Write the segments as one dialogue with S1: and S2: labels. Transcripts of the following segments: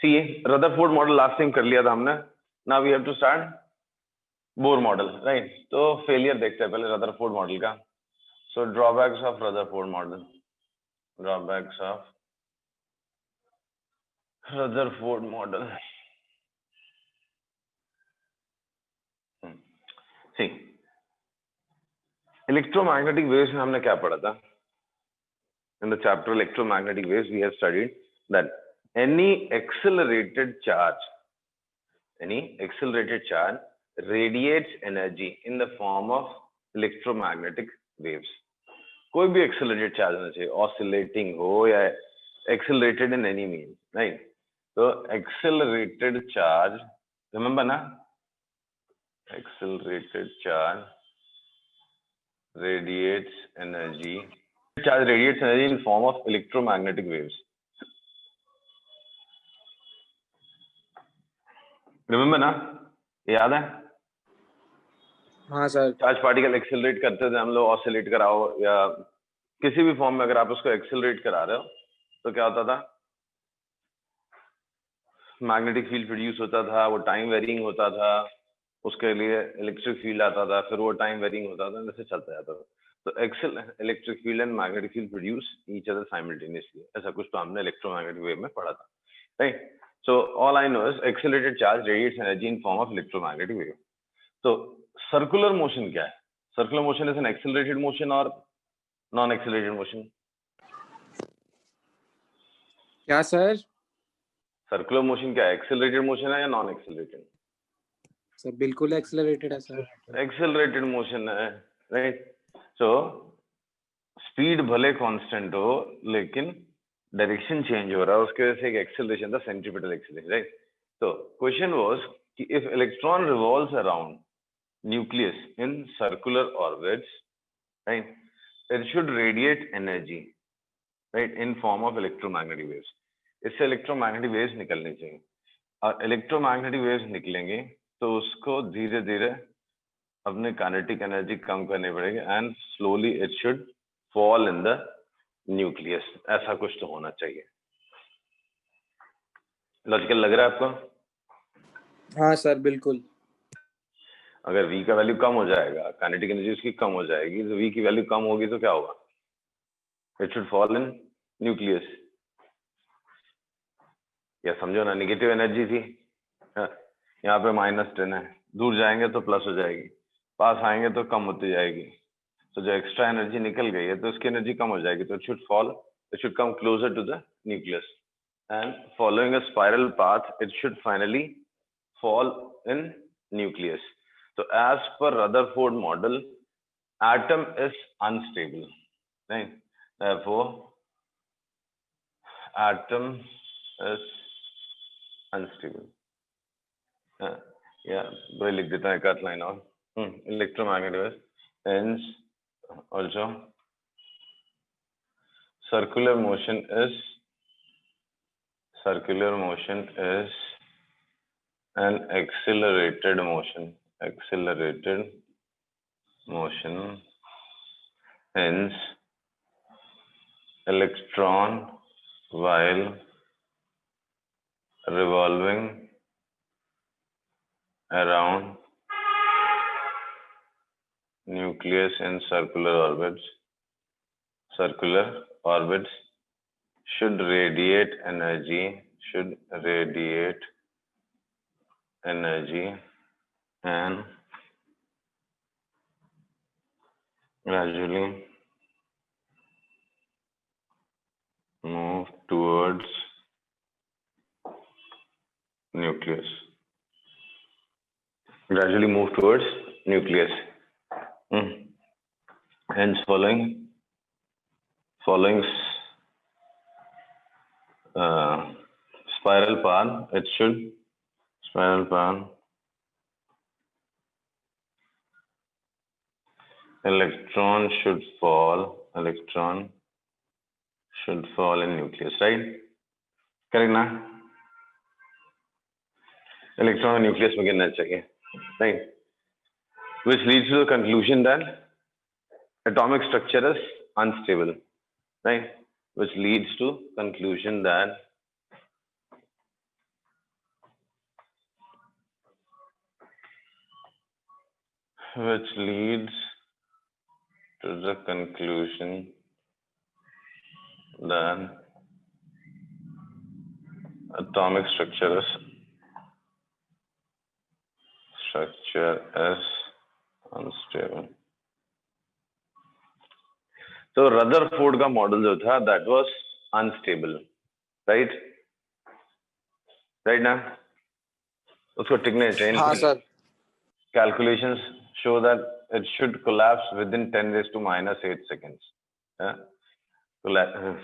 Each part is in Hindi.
S1: सी रदरफोर्ड मॉडल लास्ट टाइम कर लिया था हमने. Now we have to start Bohr model, right. तो फेलियर देखते हैं पहले रदरफोर्ड मॉडल का. So drawbacks of Rutherford model. Drawbacks of Rutherford model. See electromagnetic waves में हमने क्या पढ़ा था? In the chapter electromagnetic waves, we have studied that any accelerated charge radiates energy in the form of electromagnetic waves. कोई भी accelerated charge होना चाहिए, oscillating हो या accelerated in any means, right? तो accelerated charge, remember ना? Accelerated charge radiates energy. Charge radiates energy in form of electromagnetic waves. Remember ना? याद है?
S2: हाँ सर.
S1: चार्ज पार्टिकल एक्सेलरेट करते थे हम लोग, ऑसिलेट कराओ या किसी भी फॉर्म में अगर आप उसको एक्सेलरेट करा रहे हो तो क्या होता था? मैग्नेटिक फील्ड प्रोड्यूस होता था, वो टाइम वेरिंग होता था, उसके लिए इलेक्ट्रिक फील्ड आता था, फिर वो टाइम वेरिंग होता था, जैसे चलता जाता था. तो electric field and magnetic field produce each other simultaneously. ऐसा कुछ तो हमने इलेक्ट्रोमैग्नेटिक वेव में पढ़ा था, right. So all I know is accelerated charge radiates energy in form of electromagnetic wave. So circular motion क्या है? Circular motion is an accelerated motion or non-accelerated motion?
S2: क्या सर?
S1: Circular motion क्या है? Accelerated motion है या non-accelerated?
S2: सर बिल्कुल एक्सेलरेटेड है सर.
S1: Accelerated motion है, right? So speed भले constant हो लेकिन डायरेक्शन चेंज हो रहा है, उसके वजह से एक एक्सेलरेशन था, सेंट्रीपिटल एक्सेलरेशन, राइट. तो क्वेश्चन वाज कि if electron revolves around nucleus in circular orbits, right, it should radiate energy, right, in form of electromagnetic waves. इससे इलेक्ट्रोमैग्नेटिक वेव्स निकलनी चाहिए, और इलेक्ट्रोमैग्नेटिक वेव्स निकलेंगे तो उसको धीरे धीरे अपने काइनेटिक एनर्जी कम करनी पड़ेगी and slowly it should fall in the nucleus. ऐसा कुछ तो होना चाहिए. लॉजिकल लग रहा है आपको?
S2: हाँ सर बिल्कुल.
S1: अगर V का वैल्यू कम हो जाएगा, काइनेटिक एनर्जी उसकी कम हो जाएगी, तो V की वैल्यू कम होगी तो क्या होगा? It should fall in nucleus. या समझो ना, नेगेटिव एनर्जी थी, यहाँ पे -10 है, दूर जाएंगे तो प्लस हो जाएगी, पास आएंगे तो कम होती जाएगी. तो जो एक्स्ट्रा एनर्जी निकल गई है तो उसकी एनर्जी कम हो जाएगी, तो it should fall, it should come closer to the nucleus and following a spiral path it should finally fall in nucleus. So as per Rutherford model, atom is unstable, right? Therefore atom is unstable. Yeah, बड़े लिख देता है एक आध लाइन और. Electromagnetic waves. Hence also circular motion is an accelerated motion. Hence electron while revolving around nucleus in circular orbits should radiate energy and gradually move towards nucleus. Hence following spiral path, electron should fall in nucleus, right? Correct ना? Electron nucleus में गिरना चाहिए, right? Which leads to the conclusion that atomic structure is unstable, right? Which leads to conclusion that which leads to the conclusion that atomic structure is unstable. तो रदरफोर्ड का मॉडल जो था दैट वाज अनस्टेबल, राइट ना? उसको टिकने चाहिए.
S2: हाँ sir.
S1: Calculations show that it should collapse within 10 raised to minus 8 seconds.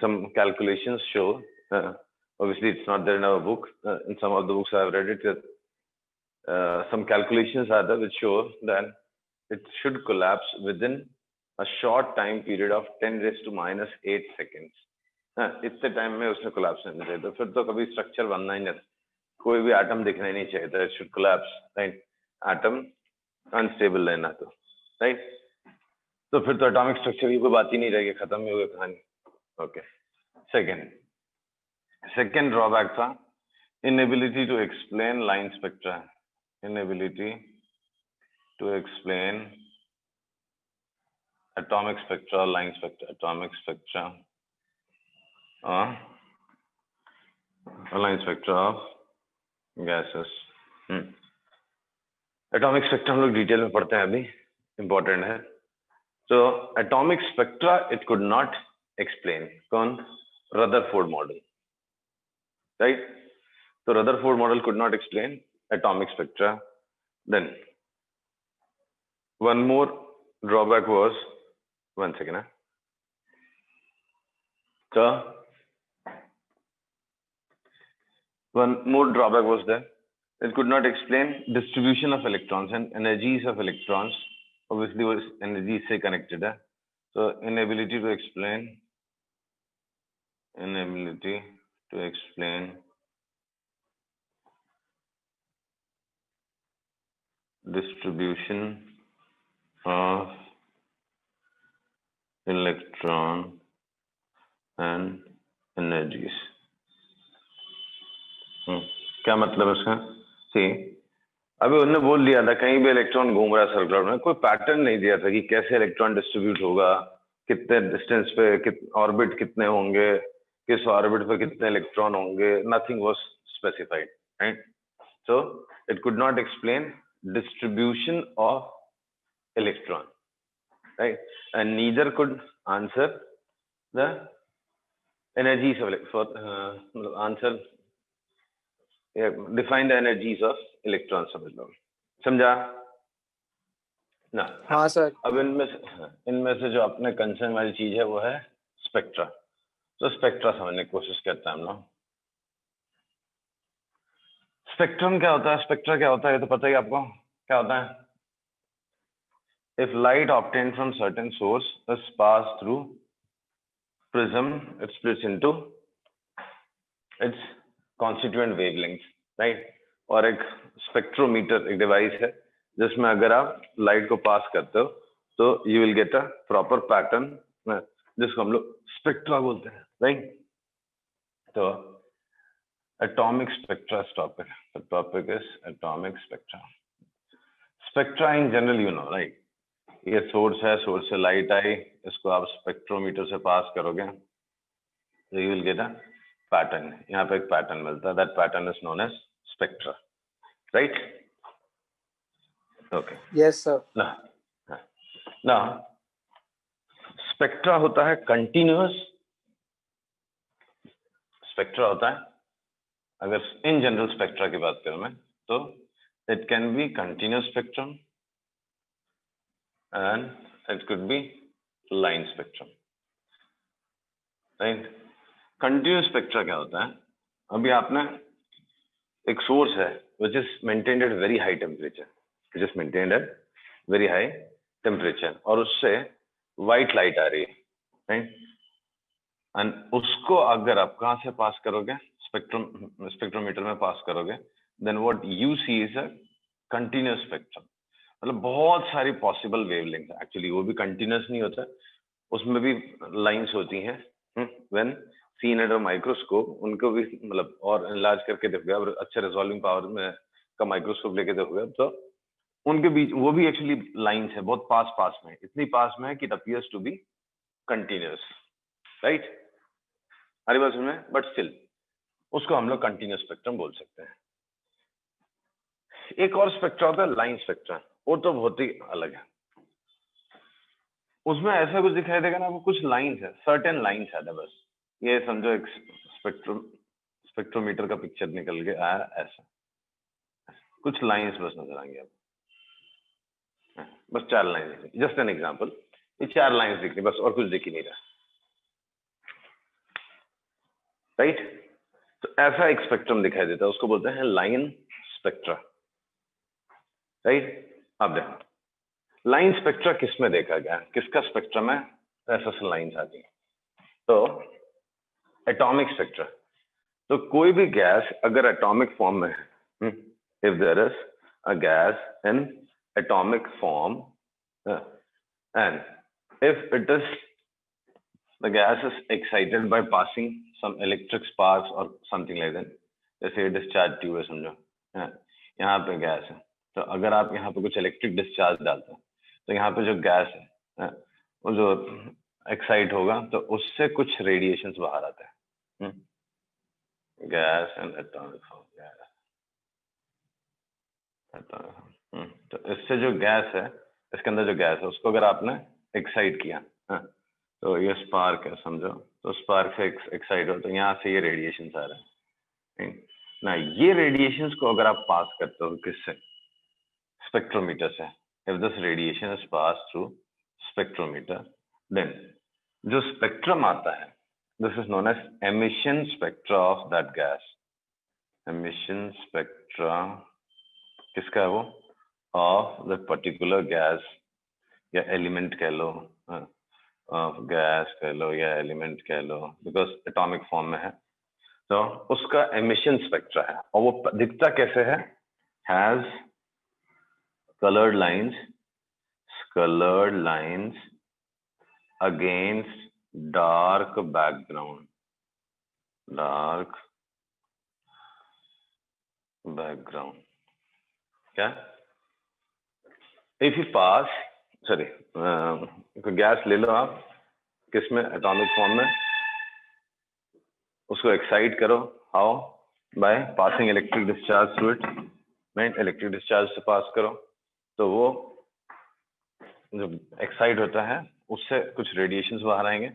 S1: Some calculations show, obviously it's not there in our book, in some of the books I have read it, some calculations are there which show that it should collapse within a short time period of 10 raised to minus 8 seconds. इतने टाइम में उसने कोलैप्स नहीं चाहिए, तो फिर तो कभी स्ट्रक्चर बनना ही नहीं, कोई भी एटम दिखना ही नहीं चाहिए था. It should collapse, right? Atom unstable रहना तो, राइट? तो फिर तो एटॉमिक स्ट्रक्चर की कोई बात ही नहीं रहेगी, खत्म ही हो गई कहानी. ओके. सेकेंड ड्रॉबैक था inability to explain line spectra. Inability to explain atomic spectra, line spectra, atomic spectra, line spectra of gases. Atomic spectra हम लोग डिटेल में पढ़ते हैं, अभी इम्पोर्टेंट है. So atomic spectra it could not explain. कौन? Rutherford model, right? So Rutherford model could not explain atomic spectra. Then one more drawback was, one second. So one more drawback was that it could not explain distribution of electrons and energies of electrons. Obviously was energy से connected है. So inability to explain distribution of electron and energies. क्या मतलब है इसका? See, अभी उन्होंने बोल दिया था कहीं भी इलेक्ट्रॉन घूम रहा है सर्कुलर में, कोई पैटर्न नहीं दिया था कि कैसे इलेक्ट्रॉन डिस्ट्रीब्यूट होगा, कितने डिस्टेंस पे, ऑर्बिट कितने होंगे, किस ऑर्बिट पे कितने इलेक्ट्रॉन होंगे. Nothing was specified, right? So it could not explain distribution of electron, right? And neither could answer the energies of define the energies of electrons. समझा ना?
S2: हाँ सर.
S1: अब इनमें से जो अपने कंसर्न वाली चीज है वो है स्पेक्ट्रा. तो स्पेक्ट्रा समझने की कोशिश करते हैं हम लोग. स्पेक्ट्रम क्या होता है, स्पेक्ट्रा क्या होता है, ये तो पता ही आपको क्या होता है. If light obtained from certain source is passed through prism, it splits into its constituent wavelengths, right? और एक स्पेक्ट्रोमीटर एक डिवाइस है जिसमें अगर आप लाइट को पास करते हो तो you will get a proper pattern, जिसको हम लोग स्पेक्ट्रा बोलते हैं, right? तो atomic spectra is topic. The topic is atomic spectra. Spectra in general, you know, right? ये सोर्स है, सोर्स से लाइट आई, इसको आप स्पेक्ट्रोमीटर से पास करोगे तो you will get a pattern. यहाँ पे एक पैटर्न मिलता है, that pattern is known as spectra, right? Okay.
S2: Yes sir.
S1: ना स्पेक्ट्रा होता है कंटिन्यूअस. स्पेक्ट्रा होता है, अगर इन जनरल स्पेक्ट्रा की बात करूं मैं, तो it can be continuous spectrum and it could be line spectrum, right? Continuous spectra क्या होता है? अभी आपने एक सोर्स है which is maintained at very high temperature, और उससे white light आ रही है, right? and उसको अगर आप कहाँ से पास करोगे, स्पेक्ट्रोमीटर में पास करोगे, then what you see is a continuous spectrum. मतलब बहुत सारी पॉसिबल वेवलेंथ है. एक्चुअली वो भी कंटिन्यूअस नहीं होता, उसमें भी लाइंस होती हैं. व्हेन सीन अंडर माइक्रोस्कोप उनको भी मतलब और इनलार्ज करके देखोगे, और अच्छे रिजॉल्विंग पावर में का माइक्रोस्कोप लेके देखोगे तो उनके बीच वो भी एक्चुअली लाइंस है, बहुत पास पास में, इतनी पास में है कि it appears to be continuous, right? हमारी बात समझ में? बट स्टिल उसको हम लोग कंटिन्यूअस स्पेक्ट्रम बोल सकते हैं। एक और स्पेक्ट्रा होता है लाइन स्पेक्ट्रा, वो तो बहुत ही अलग है। उसमें ऐसा कुछ दिखाई देगा ना, वो कुछ लाइंस है, सर्टेन लाइंस है, बस ये समझो एक स्पेक्ट्रोमीटर का पिक्चर निकल के आया, ऐसा कुछ लाइंस बस नजर आएंगे आपको, बस 4 लाइन दिख रही, जस्ट एन एग्जांपल, ये 4 लाइंस दिख रही बस, और कुछ दिख ही नहीं रहा, राइट? तो ऐसा एक स्पेक्ट्रम दिखाई देता है, उसको बोलते हैं लाइन स्पेक्ट्रा, राइट? अब देखो लाइन स्पेक्ट्रा किस में देखा गया, किसका स्पेक्ट्रम है? ऐसा लाइंस आती है, तो एटॉमिक स्पेक्ट्रा। तो कोई भी गैस अगर एटॉमिक फॉर्म में है, if there is a gas in atomic form and if it is the gas is excited by passing some electric sparks or something like that, जैसे डिस्चार्ज ट्यूब है समझो, यहाँ पे गैस है, तो अगर आप यहाँ पे कुछ इलेक्ट्रिक डिस्चार्ज डालते हैं तो यहाँ पे जो गैस है वो जो एक्साइट होगा तो उससे कुछ रेडिएशंस बाहर आते हैं, गैस एंड एटॉमिक फॉर्म, तो इससे जो गैस है, इसके अंदर जो गैस है उसको अगर आपने एक्साइट किया, तो ये स्पार्क है समझो, तो स्पार्क से एक्साइट हो तो यहाँ से ये रेडिएशन आ रहा है ना, ये रेडिएशंस को अगर आप पास करते हो किससे? स्पेक्ट्रोमीटर से। If this radiation is pass through spectrometer, then जो स्पेक्ट्रम आता है, this is known as emission spectra of that gas. Emission spectra किसका है वो? ऑफ द पर्टिकुलर गैस या एलिमेंट कह लो, गैस कह लो या एलिमेंट कह लो, बिकॉज एटॉमिक फॉर्म में है, तो उसका एमिशन स्पेक्ट्रा है। और वो दिखता कैसे है? Has colored lines against dark background, क्या? If you pass, sorry, gas ले लो आप, किसमें? एटॉमिक फॉर्म में, उसको एक्साइट करो, how? By passing electric discharge through it, right? Electric discharge से पास करो, तो वो जो एक्साइट होता है उससे कुछ रेडिएशंस बाहर आएंगे,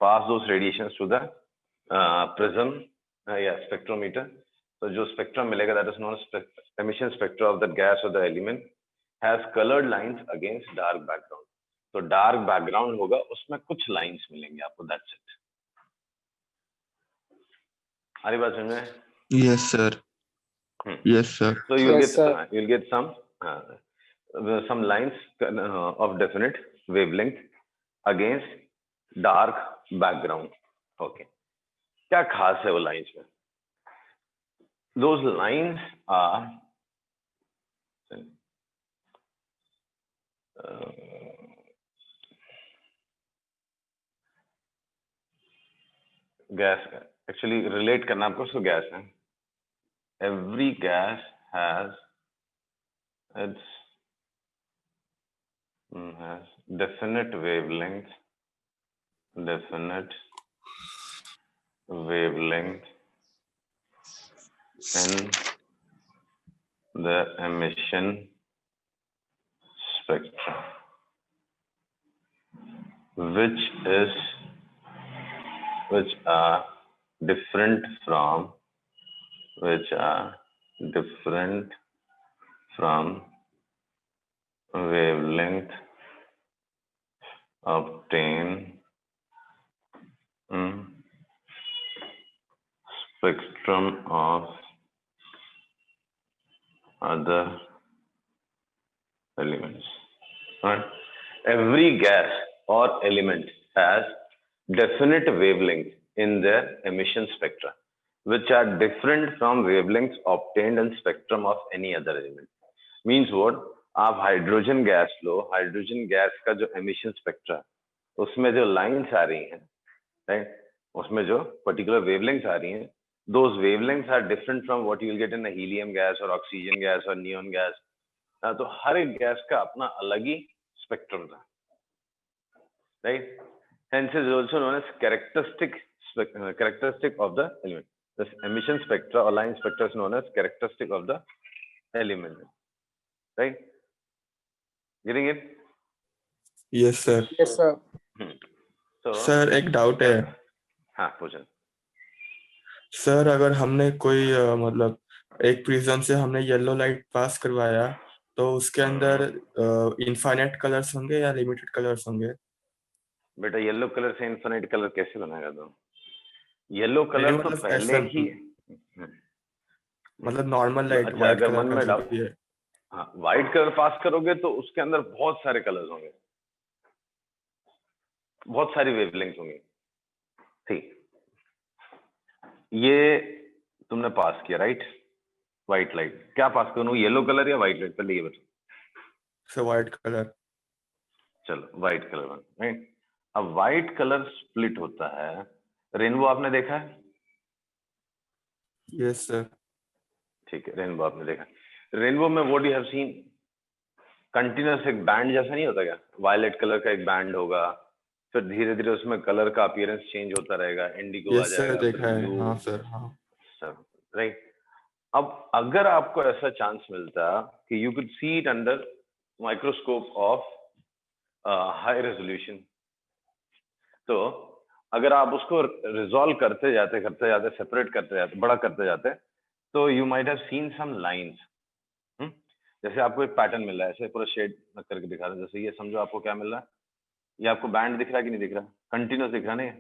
S1: pass those radiations to the prism या स्पेक्ट्रोमीटर, तो जो स्पेक्ट्रम मिलेगा that is known emission spectra of the gas और the element has coloured lines against dark background. तो डार्क बैकग्राउंड होगा, उसमें कुछ लाइंस मिलेंगे आपको, दैट्स इट। हमारी बात समझ में?
S3: Yes, sir. Yes, sir.
S1: So you'll
S2: Yes, sir.
S1: get some lines of definite wavelength against dark background. Okay. क्या खास है वो लाइंस में? Those lines are gas, actually relate करना आपको उसको गैस है। Every gas has definite wavelength in the emission spectrum, which are different from wavelength obtained in spectrum of other elements. Right? Every gas or element has definite wavelength in their emission spectra, which are different from wavelengths obtained in spectrum of any other element. Means what? आप हाइड्रोजन गैस लो, हाइड्रोजन गैस का जो एमिशन स्पेक्ट्रा, उसमें जो लाइंस आ रही हैं, राइट, उसमें जो पर्टिकुलर वेवलेंथ्स आ रही हैं, those wavelengths are different from what you will get in a helium gas or oxygen gas or neon gas तो हर एक गैस का अपना अलग ही स्पेक्ट्रम था, right? Hence is also known as characteristic of the element. This emission spectra or line spectra is known as characteristic of the element, right? Getting it?
S3: Yes sir.
S2: Yes sir.
S1: So
S3: sir एक डाउट है
S1: हाँ पूछो।
S3: सर, अगर हमने कोई मतलब एक प्रिज्म से हमने येलो लाइट पास करवाया तो उसके अंदर इनफाइनाइट कलर्स होंगे या लिमिटेड कलर्स होंगे?
S1: बेटा येलो कलर से इनफाइनाइट कलर कैसे बनाएगा? तो येलो
S3: नहीं
S1: कलर तो
S3: मतलब
S1: पहले
S3: ऐसा
S1: ही
S3: मतलब नॉर्मल लाइट
S1: अच्छा,
S3: व्हाइट
S1: अगर
S3: कलर
S1: मन
S3: का
S1: में
S3: जो
S1: डाउट,
S3: भी है।
S1: हाँ व्हाइट कलर पास करोगे तो उसके अंदर बहुत सारे कलर्स होंगे, बहुत सारी वेवलेंथ होंगी। ठीक, ये तुमने पास किया, राइट? व्हाइट लाइट क्या पास करूं, येलो कलर या व्हाइट लाइट? पहले ये बताओ।
S3: Sir white colour.
S1: चलो व्हाइट कलर, राइट? अब व्हाइट कलर स्प्लिट होता है, रेनबो आपने देखा है?
S3: Yes sir.
S1: ठीक है, रेनबो आपने देखा। रेनबो में what you have seen, continuous एक बैंड जैसा नहीं होता क्या? वायलेट कलर का एक बैंड होगा, फिर धीरे धीरे उसमें कलर का अपीयरेंस चेंज होता रहेगा, इंडिगो आ
S3: यस सर
S1: जाएगा, फिर
S3: देखा है।
S1: ब्लू,
S3: हाँ सर हाँ।
S1: सब, राइट? अब अगर आपको ऐसा चांस मिलता कि you could see it under microscope of high resolution, तो अगर आप उसको रिजॉल्व करते जाते सेपरेट करते जाते, बड़ा करते जाते, तो you might have seen some lines. जैसे आपको एक पैटर्न मिल रहा है, ऐसे पूरा शेड करके दिखा रहा है, जैसे ये समझो आपको क्या मिल रहा है, ये आपको बैंड दिख रहा है कि नहीं दिख रहा? कंटिन्यूस दिख रहा नहीं,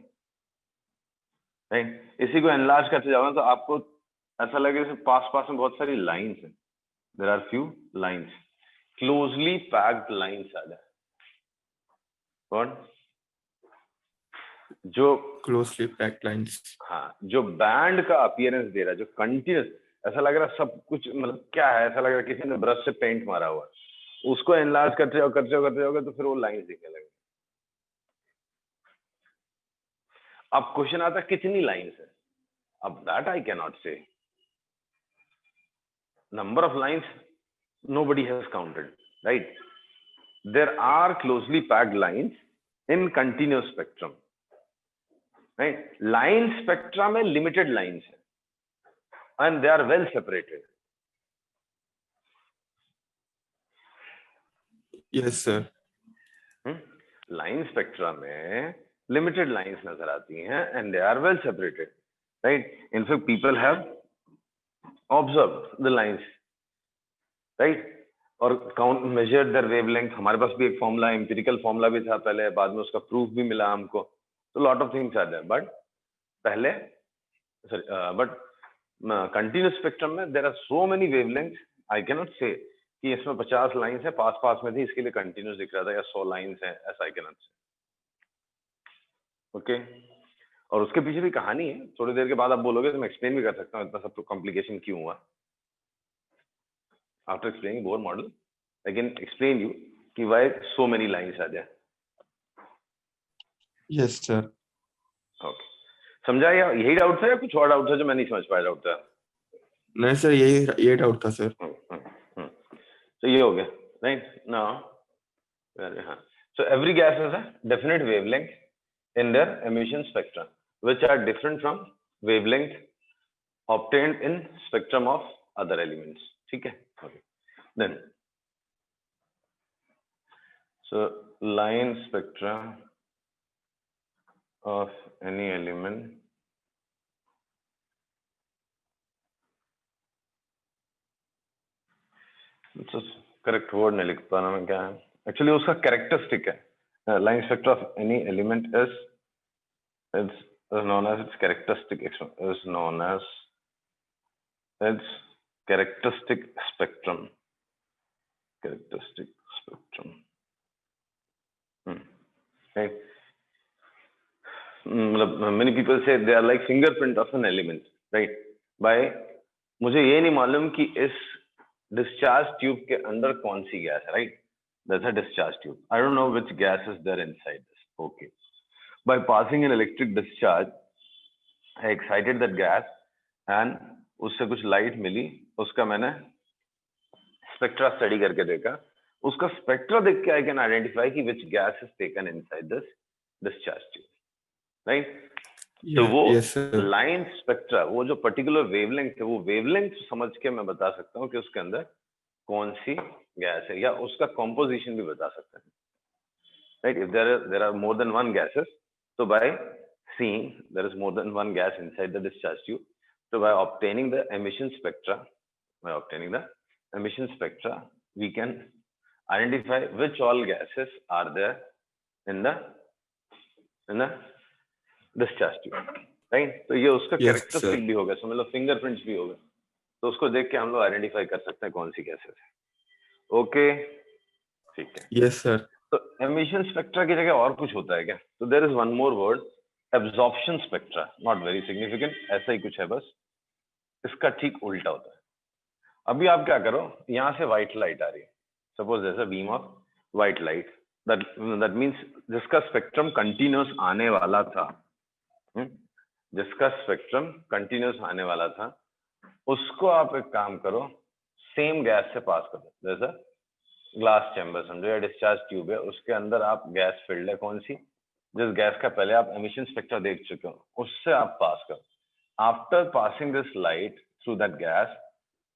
S1: राइट? इसी को एनलार्ज करते जाओ ना तो आपको ऐसा लगे जैसे पास पास में बहुत सारी लाइंस हैं, there are few lines, closely packed lines आ जाए। कौन? जो
S3: क्लोजली पैक्ड लाइंस।
S1: हाँ, जो बैंड का अपीयरेंस दे रहा है, जो कंटिन्यूस, ऐसा लग रहा है सब कुछ, मतलब क्या है, ऐसा लग रहा है किसी ने ब्रश से पेंट मारा हुआ, उसको एनलार्ज करते जाओगे तो फिर वो लाइंस दिखने लगेंगे। अब क्वेश्चन आता है कितनी लाइंस है? अब दैट आई कैन नॉट से, number of lines nobody has counted, right? There are closely packed lines in continuous spectrum, right? Line spectra में limited lines है and they are well separated.
S3: Yes sir.
S1: Line spectra में लिमिटेड लाइंस नजर आती हैं and they are well separated, right? In fact people have observed the lines, right? और काउंट मेजर्ड देयर वेवलेंथ। हमारे पास भी एक फॉर्मूला, एम्पिरिकल फॉर्मूला भी था पहले, बाद में उसका प्रूफ भी मिला हमको, तो lot of things are there, but पहले बट कंटिन्यूस स्पेक्ट्रम में there are so many wavelength, I can not say कि इसमें 50 लाइंस है, पास पास में थी इसके लिए कंटिन्यूस दिख रहा था, या 100 लाइंस है, ऐसा आई कैन नॉट से। ओके, और उसके पीछे भी कहानी है, थोड़ी देर के बाद आप बोलोगे तो मैं एक्सप्लेन भी कर सकता हूँ इतना सब तो कॉम्प्लिकेशन क्यों हुआ। After explaining Bohr model, I can explain you कि why so many lines are there.
S3: Yes sir.
S1: Okay, समझा? या यही डाउट था या कुछ और डाउट था जो मैं नहीं समझ पाया? डाउट था?
S3: नहीं सर, ये डाउट था सर।
S1: तो ये हो गया, right? Now, हाँ, so every gas has a definite wavelength in their emission spectra, which are different from wavelength obtained in spectrum of other elements. ठीक है? Okay. Then, so line spectra of any element तो करेक्ट वर्ड नहीं लिख पा रहा मैं, क्या है एक्चुअली उसका कैरेक्टरिस्टिक है। Line spectra of any element is known as its characteristic, is known as its characteristic spectrum. Characteristic spectrum. Right. Many people say they are like fingerprint of an element, right? By मुझे ये नहीं मालूम कि इस डिस्चार्ज ट्यूब के अंदर कौन सी गैस है, right? That's a discharge tube. I don't know which gas is there inside this. Okay. By passing an electric discharge, I excited that gas and उससे कुछ लाइट मिली, उसका मैंने स्पेक्ट्रा स्टडी करके देखा, उसका स्पेक्ट्रा देख के आई कैन आइडेंटिफाई कि which gas is taken inside this discharge tube, right. तो वो
S3: यस सर।
S1: लाइन स्पेक्ट्रा, वो जो पर्टिकुलर वेवलेंथ है, वो वेवलेंथ समझ के मैं बता सकता हूँ कि उसके अंदर कौन सी गैस है, या उसका कॉम्पोजिशन भी बता सकता है, right. If there are more than one gases, तो by seeing there is more than one gas inside the discharge tube, so by obtaining the emission spectra, we can identify which all gases are there in the discharge tube, right? तो ये उसका
S3: Yes,
S1: कैरेक्टरिस्टिक
S3: sir.
S1: भी होगा, समझ लो फिंगरप्रिंट्स भी होगा, तो उसको देख के हम लोग आइडेंटिफाई कर सकते हैं कौन सी गैसेस है। ओके, ठीक है।
S3: Yes sir.
S1: तो एमिशन स्पेक्ट्रा की जगह और कुछ होता है क्या? तो there is one more word, absorption spectra, not very significant, ऐसा ही कुछ है बस, इसका ठीक उल्टा होता है। अभी आप क्या करो, यहाँ से व्हाइट लाइट आ रही है, सपोज जैसा beam of white light, that means जिसका स्पेक्ट्रम कंटिन्यूस आने वाला था, जिसका स्पेक्ट्रम कंटिन्यूस आने वाला था, उसको आप एक काम करो, सेम गैस से पास करो। जैसा ग्लास चैम्बर समझो या डिस्चार्ज ट्यूब है, उसके अंदर आप गैस फिल्ड है कौन सी, जिस गैस का पहले आप एमिशन स्पेक्ट्रा देख चुके हो, उससे आप पास करो। After passing this light through that gas,